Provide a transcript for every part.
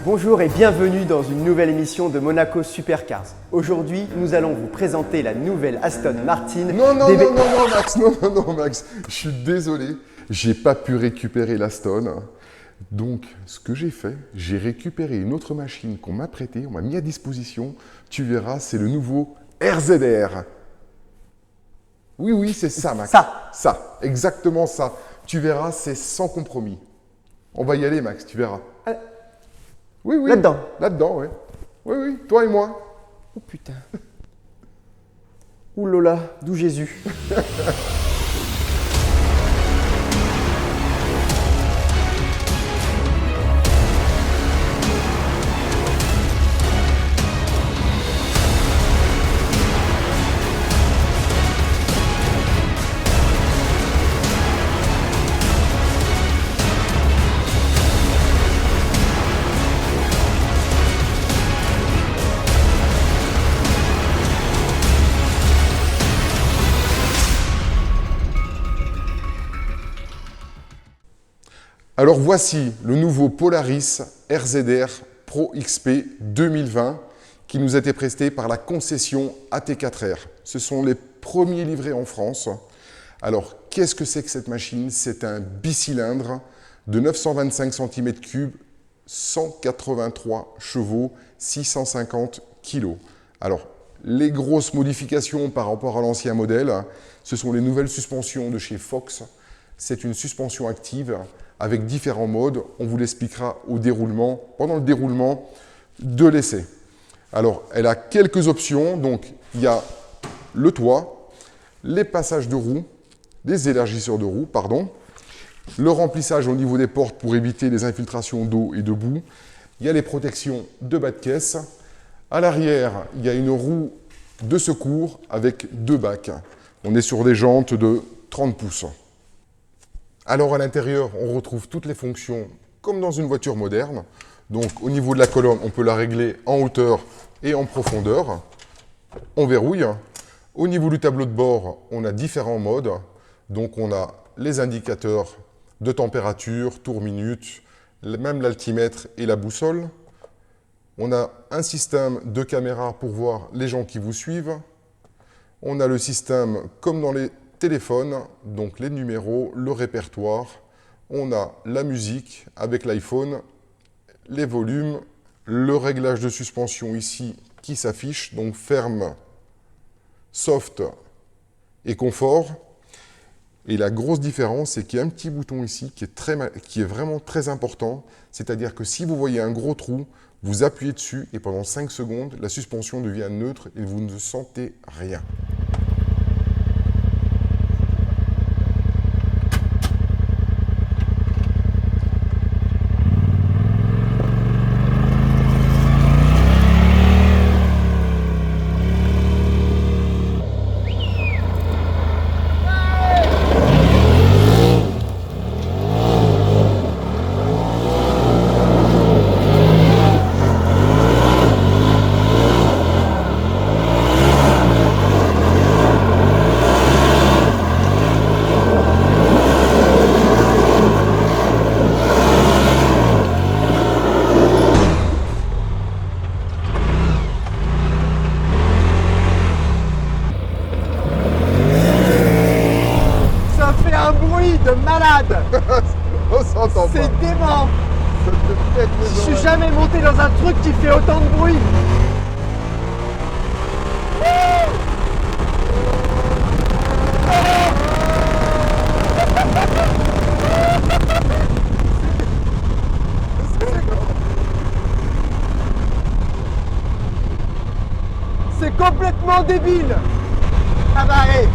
Bonjour et bienvenue dans une nouvelle émission de Monaco Supercars. Aujourd'hui, nous allons vous présenter la nouvelle Aston Martin. Non, Max, je suis désolé, j'ai pas pu récupérer l'Aston. Donc, ce que j'ai fait, j'ai récupéré une autre machine qu'on m'a prêtée, on m'a mis à disposition. Tu verras, c'est le nouveau RZR. Oui, c'est ça, Max. Ça, exactement ça. Tu verras, c'est sans compromis. On va y aller, Max, tu verras. Oui. Là-dedans. Là-dedans, oui. Oui, toi et moi. Oh putain. Ouh là là, d'où Jésus. Alors voici le nouveau Polaris RZR Pro XP 2020 qui nous a été presté par la concession AT4R. Ce sont les premiers livrés en France. Alors qu'est-ce que c'est que cette machine? C'est un bicylindre de 925 cm3, 183 chevaux, 650 kg. Alors les grosses modifications par rapport à l'ancien modèle, ce sont les nouvelles suspensions de chez Fox. C'est une suspension active avec différents modes. On vous l'expliquera au déroulement, pendant le déroulement de l'essai. Alors, elle a quelques options. Donc, il y a le toit, les passages de roues, les élargisseurs de roues, le remplissage au niveau des portes pour éviter les infiltrations d'eau et de boue. Il y a les protections de bas de caisse. À l'arrière, il y a une roue de secours avec deux bacs. On est sur des jantes de 30 pouces. Alors à l'intérieur, on retrouve toutes les fonctions comme dans une voiture moderne. Donc au niveau de la colonne, on peut la régler en hauteur et en profondeur. On verrouille. Au niveau du tableau de bord, on a différents modes. Donc on a les indicateurs de température, tour-minute, même l'altimètre et la boussole. On a un système de caméra pour voir les gens qui vous suivent. On a le système comme dans les téléphone, donc les numéros, le répertoire. On a la musique avec l'iPhone, les volumes, le réglage de suspension ici qui s'affiche, donc ferme, soft et confort. Et la grosse différence, c'est qu'il y a un petit bouton ici qui est vraiment très important, c'est-à-dire que si vous voyez un gros trou, vous appuyez dessus et pendant 5 secondes, la suspension devient neutre et vous ne sentez rien. De malade. On s'entend pas. C'est dément. Je suis jamais monté dans un truc qui fait autant de bruit. C'est complètement débile. Ah bah hé,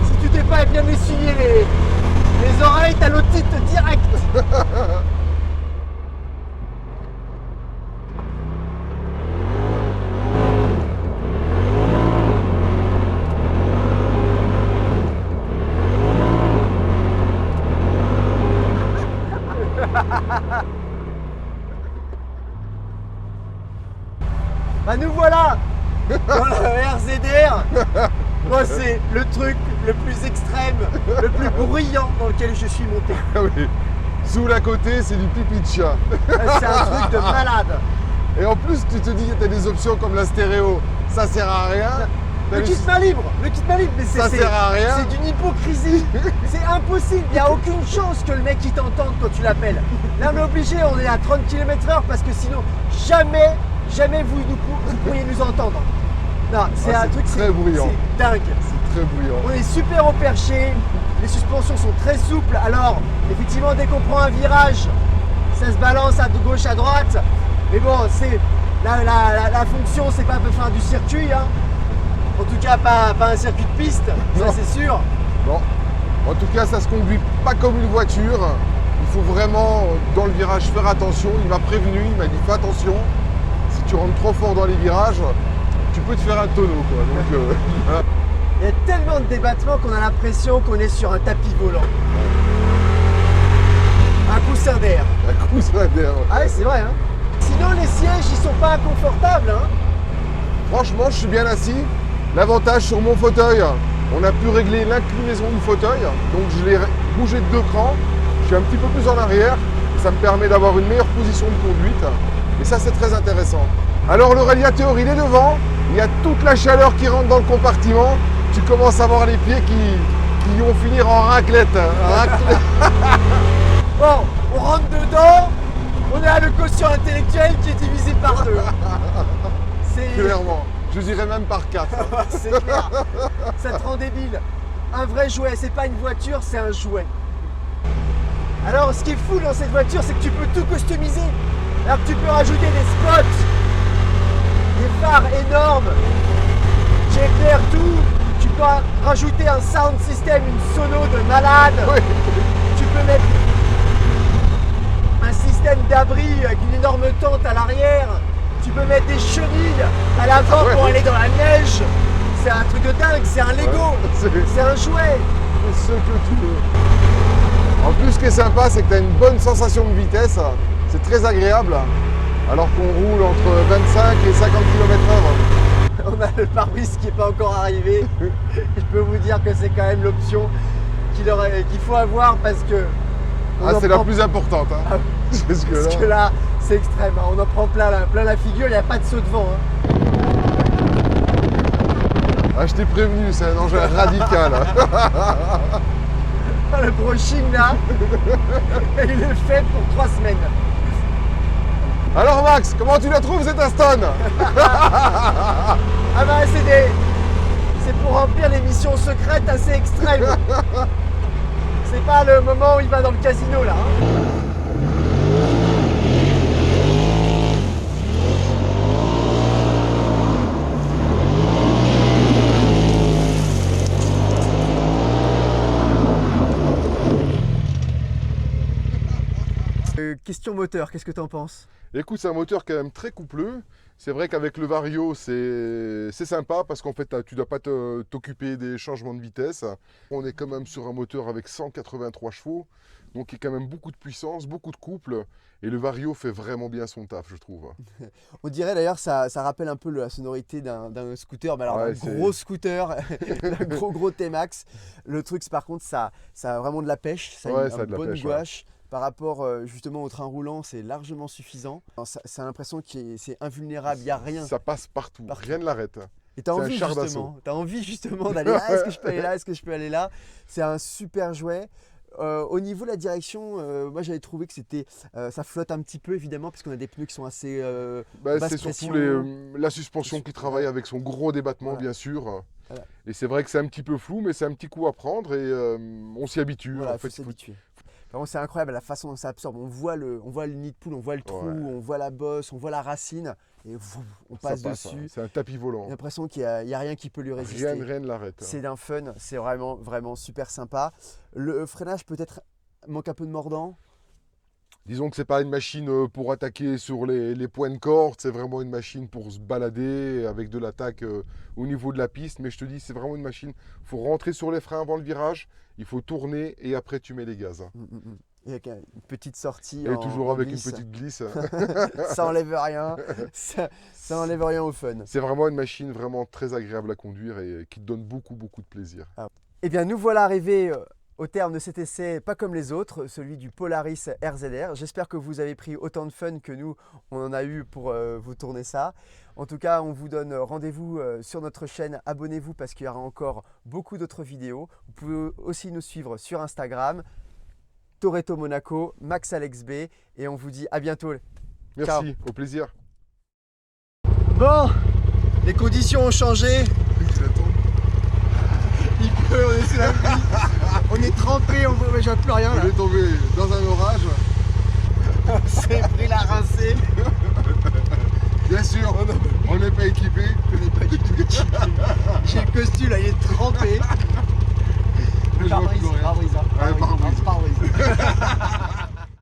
si tu t'es pas bien essuyé les oreilles, t'as l'otite direct. Bah nous voilà dans le RZR. Moi c'est le truc le plus extrême, le plus bruyant dans lequel je suis monté. Ah oui. Sous à côté, c'est du pipi de chat. C'est un truc de malade. Et en plus, tu te dis que tu as des options comme la stéréo. Ça sert à rien. Le kit main libre, mais ça sert à rien. C'est d'une hypocrisie. C'est impossible. Il n'y a aucune chance que le mec il t'entende quand tu l'appelles. Là, on est obligé, on est à 30 km/h parce que sinon, jamais vous pourriez nous entendre. Non, c'est un truc très bruyant. C'est dingue. C'est très bruyant. On est super au perché. Les suspensions sont très souples. Alors, effectivement, dès qu'on prend un virage, ça se balance à gauche, à droite. Mais bon, c'est la fonction, c'est pas faire du circuit. Hein. En tout cas, pas un circuit de piste, ça c'est sûr. Non. En tout cas, ça se conduit pas comme une voiture. Il faut vraiment, dans le virage, faire attention. Il m'a prévenu, il m'a dit fais attention. Si tu rentres trop fort dans les virages, tu peux te faire un tonneau. Quoi. Donc, voilà. Il y a tellement de débattements qu'on a l'impression qu'on est sur un tapis volant. Un coussin d'air. Un coussin d'air. Ah ouais, c'est vrai. Hein. Sinon, les sièges, ils sont pas inconfortables. Hein. Franchement, je suis bien assis. L'avantage sur mon fauteuil, on a pu régler l'inclinaison du fauteuil. Donc je l'ai bougé de 2 crans. Je suis un petit peu plus en arrière. Ça me permet d'avoir une meilleure position de conduite. Et ça, c'est très intéressant. Alors le radiateur, il est devant. Il y a toute la chaleur qui rentre dans le compartiment. Tu commences à voir les pieds qui vont finir en raclette. Bon, on rentre dedans. On a le quotient intellectuel qui est divisé par 2. Clairement. Je dirais même par 4. C'est clair. Ça te rend débile. Un vrai jouet, c'est pas une voiture, c'est un jouet. Alors, ce qui est fou dans cette voiture, c'est que tu peux tout customiser. Alors que tu peux rajouter des spots, des phares énormes. J'éclaire tout. Tu peux rajouter un sound system, une sono de malade. Oui. Tu peux mettre un système d'abri avec une énorme tente à l'arrière. Tu peux mettre des chenilles à l'avant pour aller dans la neige. C'est un truc de dingue, c'est un Lego. C'est un jouet. C'est ce que tu veux. En plus, ce qui est sympa, c'est que tu as une bonne sensation de vitesse. C'est très agréable. Alors qu'on roule entre 25 et 50 km/h. On a le pare-brise qui n'est pas encore arrivé. Je peux vous dire que c'est quand même l'option qu'il faut avoir parce que... c'est la plus importante. Hein. Ah, parce que là, c'est extrême. Hein. On en prend plein la figure, il n'y a pas de saut de vent. Hein. Ah, je t'ai prévenu, c'est un engin radical. Le brushing là, il est fait pour 3 semaines. Alors Max, comment tu la trouves cette Aston? Ah bah c'est pour remplir les missions secrètes assez extrêmes. C'est pas le moment où il va dans le casino là. Hein. Question moteur, qu'est-ce que tu en penses? Écoute, c'est un moteur quand même très coupleux. C'est vrai qu'avec le Vario, c'est sympa parce qu'en fait, tu ne dois pas t'occuper des changements de vitesse. On est quand même sur un moteur avec 183 chevaux, donc il y a quand même beaucoup de puissance, beaucoup de couple. Et le Vario fait vraiment bien son taf, je trouve. On dirait d'ailleurs, ça rappelle un peu la sonorité d'un scooter, mais alors un gros scooter, un gros T-Max. Le truc, par contre, ça a vraiment de la pêche, ça a une bonne gouache. Par rapport justement au train roulant, c'est largement suffisant. Ça a l'impression que c'est invulnérable, il n'y a rien. Ça passe partout. Rien ne l'arrête. Et tu as envie justement d'aller là, est-ce que je peux aller là, est-ce que je peux aller là. C'est un super jouet. Au niveau de la direction, moi j'avais trouvé que ça flotte un petit peu évidemment, puisqu'on a des pneus qui sont assez c'est surtout la suspension qui travaille avec son gros débattement, bien sûr. Voilà. Et c'est vrai que c'est un petit peu flou, mais c'est un petit coup à prendre et on s'y habitue. Voilà, faut s'habituer. C'est incroyable la façon dont ça absorbe. On voit le nid de poule, on voit le trou, on voit la bosse, on voit la racine et on passe dessus. C'est un tapis volant. J'ai l'impression qu'il n'y a rien qui peut lui résister. Rien ne l'arrête. C'est d'un fun, c'est vraiment super sympa. Le freinage peut-être manque un peu de mordant. Disons que c'est pas une machine pour attaquer sur les points de corde, c'est vraiment une machine pour se balader avec de l'attaque au niveau de la piste. Mais je te dis, c'est vraiment une machine. Il faut rentrer sur les freins avant le virage, il faut tourner et après tu mets les gaz. Et avec une petite sortie. Et toujours avec une petite glisse. Ça enlève rien. Ça enlève rien au fun. C'est vraiment une machine vraiment très agréable à conduire et qui te donne beaucoup de plaisir. Eh bien, nous voilà arrivés au terme de cet essai pas comme les autres, celui du Polaris RZR. J'espère que vous avez pris autant de fun que nous, on en a eu pour vous tourner ça. En tout cas, on vous donne rendez-vous sur notre chaîne. Abonnez-vous parce qu'il y aura encore beaucoup d'autres vidéos. Vous pouvez aussi nous suivre sur Instagram, Toretto Monaco, Max Alex B. Et on vous dit à bientôt. Merci, Ciao. au plaisir. Bon, les conditions ont changé. Il pleut, on est sous la pluie. On est trempé, on voit plus rien là. On est tombé dans un orage. On s'est pris la rincée. Bien sûr, on n'est pas équipé. On n'est pas du tout équipé. J'ai le costume là, il est trempé. Je vois plus rien. Pare-brise. Ouais, pare-brise.